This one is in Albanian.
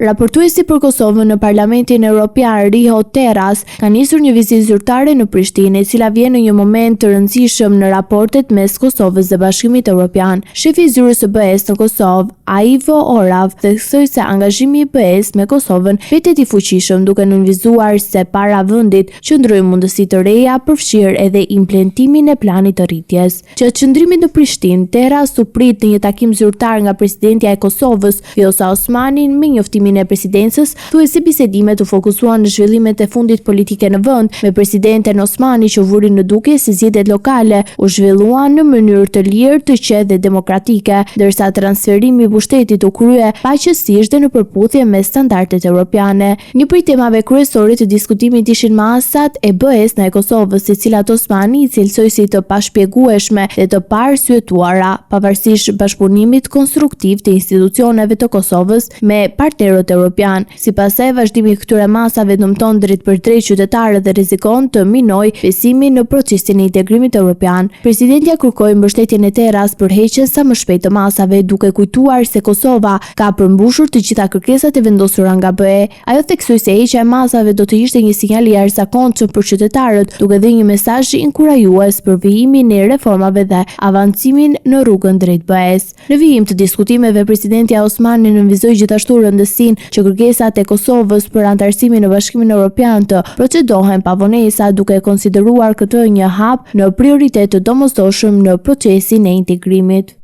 Raportuesi për Kosovën në Parlamentin Evropian Riho Terras ka nisur një vizitë zyrtare në Prishtinë, e cila vjen në një moment të rëndësishëm në raportet mes Kosovës dhe Bashkimit Evropian. Shefi i zyrës së BE-s në Kosovë, Ivo Orav, theksoi se angazhimi i BE-s me Kosovën betet i fuqishëm, duke nënvizuar se para vendit qëndrojnë mundësi të reja, përfshirë edhe implementimin e planit të rritjes. Gjatë qëndrimit në Prishtinë, Terras u prit në një takim zyrtar nga presidentja e Kosovës, Vjosa Osmani, me njoftimin e presidencës, thuajse bisedimet u fokusuan në zhvillimet e fundit politike në vend, me presidenten Osmani që vuri në dukje se zgjedhjet lokale u zhvilluan në mënyrë të lirë, të qetë dhe demokratike, ndërsa transferimi i pushtetit u krye paqësisht dhe në përputhje me standardet evropiane. Një prej temave kryesore të diskutimit ishin masat e BE-s në Kosovës, të cilat Osmani i cilësoi si të pashpjegueshme dhe të parsyetuara, pavarësisht bashkëpunimit konstruktiv të institucioneve të Kosovës me partnerët evropian. Sipas saj, vazhdimi i këtyre masave dëmton drejt për drejt qytetarët dhe rrezikon të minojë besimin në procesin e integrimit evropian. Presidentja kërkoi mbështetjen e Terras për heqjen sa më shpejt të masave, duke kujtuar se Kosova ka përmbushur të gjitha kërkesat e vendosura nga BE. Ajo theksoi se heqja e masave do të ishte një sinjal i jashtëzakonshëm për qytetarët, duke dhënë një mesazh inkurajues për vijimin e reformave dhe avancimin në rrugën drejt BE-s. Në vijim të diskutimeve, presidentja Osmani nënvizoi gjithashtu rëndësinë që kërkesat e Kosovës për anëtarësimin në Bashkimin Evropian të procedohen pa vonesa, duke konsideruar këtë një hap në prioritet të domosdoshëm në procesin e integrimit.